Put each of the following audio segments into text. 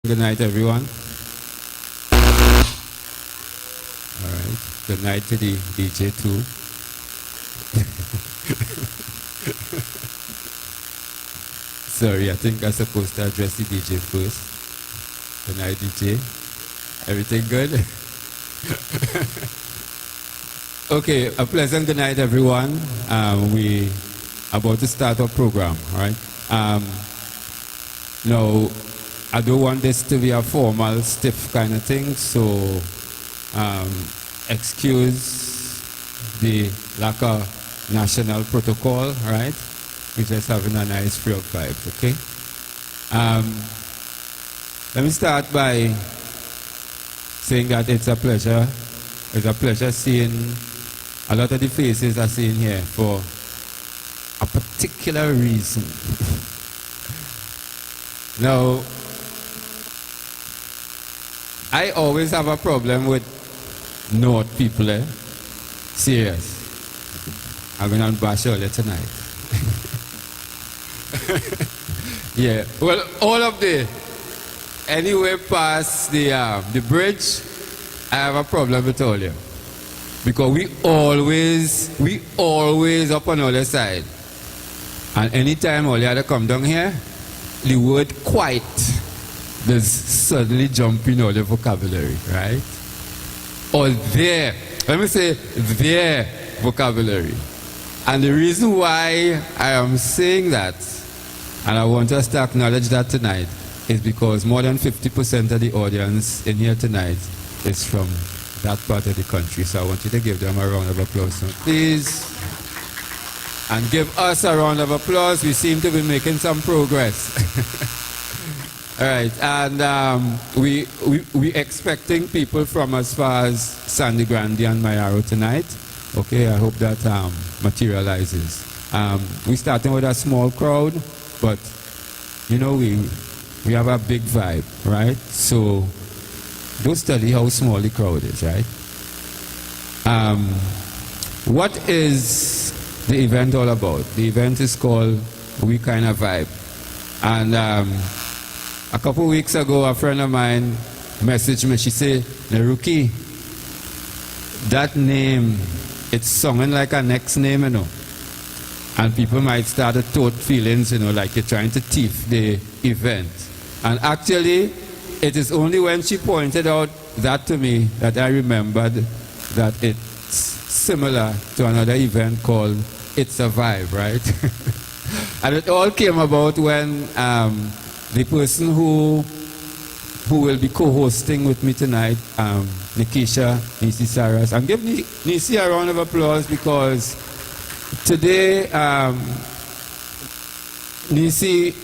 Good night, everyone. All right. Good night to the DJ too. Sorry, I think I'm supposed to address the DJ first. Good night, DJ. Everything good? Okay, a pleasant good night, everyone. We about to start our program, all right? Now, I don't want this to be a formal, stiff kind of thing, so excuse the lack of national protocol, right? We're just having a nice free of vibes, okay? Let me start by saying that it's a pleasure. It's a pleasure seeing a lot of the faces I see in here for a particular reason. Now, I always have a problem with North people, eh? Serious. I've been on bash earlier tonight. Yeah, well, all of the, anywhere past the bridge, I have a problem with all you. Because we always up on the other side. And anytime all you had to come down here, the word quite does suddenly jump in all the vocabulary, right? Or there, let me say their vocabulary. And the reason why I am saying that, and I want us to acknowledge that tonight, is because more than 50% of the audience in here tonight is from that part of the country. So I want you to give them a round of applause, so please. And give us a round of applause. We seem to be making some progress. All right, and we expecting people from as far as Sandy Grande and Mayaro tonight. Okay, I hope that materializes. We're starting with a small crowd, but you know we have a big vibe, right? So don't study how small the crowd is, right? What is the event all about? The event is called We Kinda Vibe. And a couple weeks ago, a friend of mine messaged me. She said, Naruki, that name, it's sounding like a next name, you know. And people might start to thought feelings, you know, like you're trying to thief the event. And actually, it is only when she pointed out that to me that I remembered that it's similar to another event called It's a Vibe, right? And it all came about when the person who will be co-hosting with me tonight, Nikisha Nisi Saras. And give Nisi a round of applause because today Nisi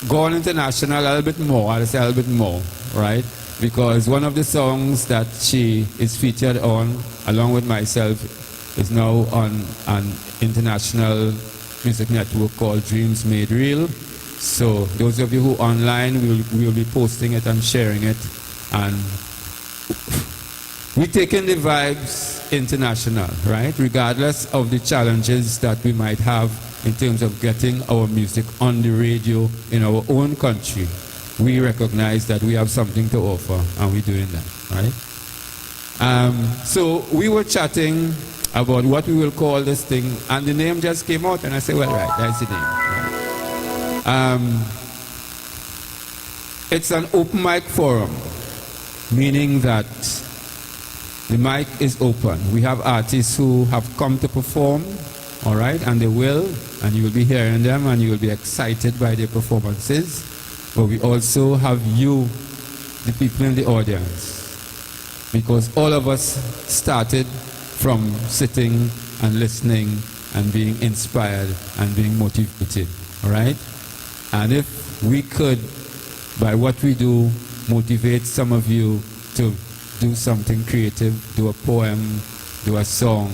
gone international a little bit more, I'll say a little bit more, right? Because one of the songs that she is featured on, along with myself, is now on an international music network called Dreams Made Real. So those of you who are online, we'll be posting it and sharing it. And we're taking the vibes international, right? Regardless of the challenges that we might have in terms of getting our music on the radio in our own country, we recognize that we have something to offer, and we're doing that, right? So we were chatting about what we will call this thing, and the name just came out, and I said, well, right, that's the name. Right? It's an open mic forum, meaning that the mic is open. We have artists who have come to perform, all right, and they will, and you will be hearing them, and you will be excited by their performances. But we also have you, the people in the audience, because all of us started from sitting and listening and being inspired and being motivated, all right? And if we could, by what we do, motivate some of you to do something creative, do a poem, do a song,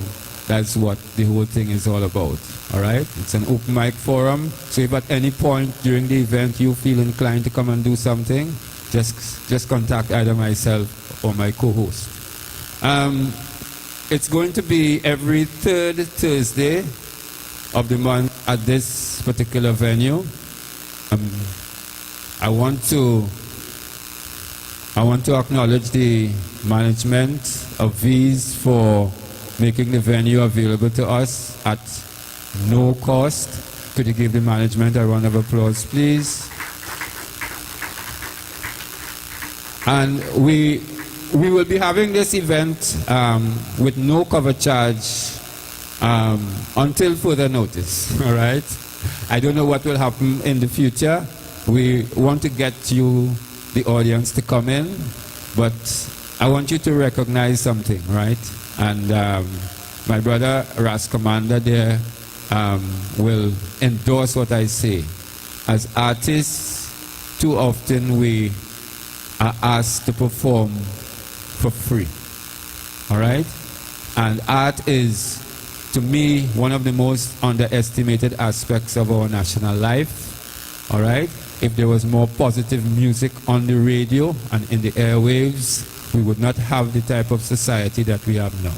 that's what the whole thing is all about, all right? It's an open mic forum, so if at any point during the event you feel inclined to come and do something, just contact either myself or my co-host. It's going to be every third Thursday of the month at this particular venue. I want to acknowledge the management of V's for making the venue available to us at no cost. Could you give the management a round of applause, please? And we will be having this event with no cover charge until further notice, all right? I don't know what will happen in the future. We want to get you, the audience, to come in, but I want you to recognize something, right? And my brother Ras Commander there will endorse what I say. As artists, too often we are asked to perform for free, all right? And art is, to me, one of the most underestimated aspects of our national life, all right? If there was more positive music on the radio and in the airwaves, we would not have the type of society that we have now,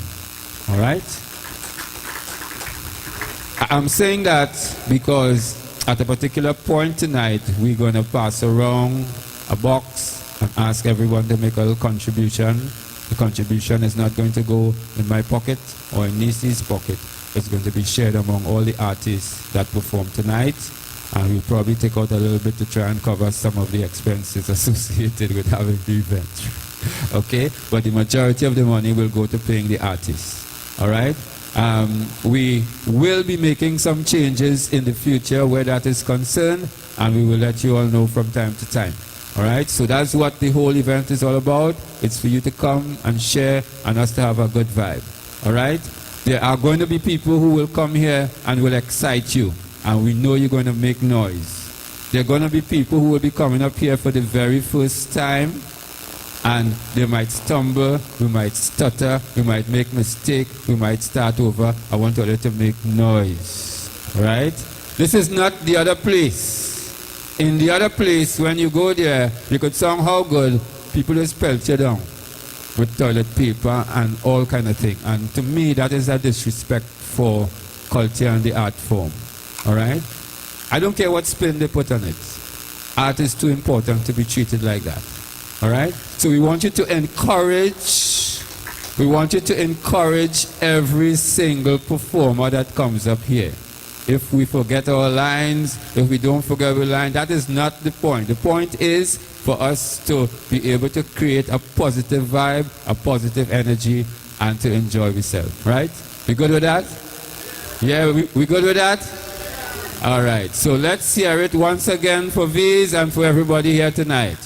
all right? I'm saying that because at a particular point tonight, we're going to pass around a box and ask everyone to make a little contribution. The contribution is not going to go in my pocket or in Nisi's pocket. It's going to be shared among all the artists that perform tonight. And we'll probably take out a little bit to try and cover some of the expenses associated with having the event. Okay? But the majority of the money will go to paying the artists. All right? We will be making some changes in the future where that is concerned, and we will let you all know from time to time. All right? So that's what the whole event is all about. It's for you to come and share and us to have a good vibe. All right? There are going to be people who will come here and will excite you, and we know you're going to make noise. There are going to be people who will be coming up here for the very first time, and they might stumble, we might stutter, we might make mistake, we might start over. I want you all to make noise, right? This is not the other place. In the other place, when you go there, you could somehow good, people just pelt you down with toilet paper and all kind of thing. And to me, that is a disrespect for culture and the art form, all right? I don't care what spin they put on it. Art is too important to be treated like that. All right? So we want you to encourage every single performer that comes up here. If we forget our lines, if we don't forget our line, that is not the point. The point is for us to be able to create a positive vibe, a positive energy, and to enjoy ourselves. Right? We good with that? Yeah, we good with that? All right. So let's hear it once again for V's and for everybody here tonight.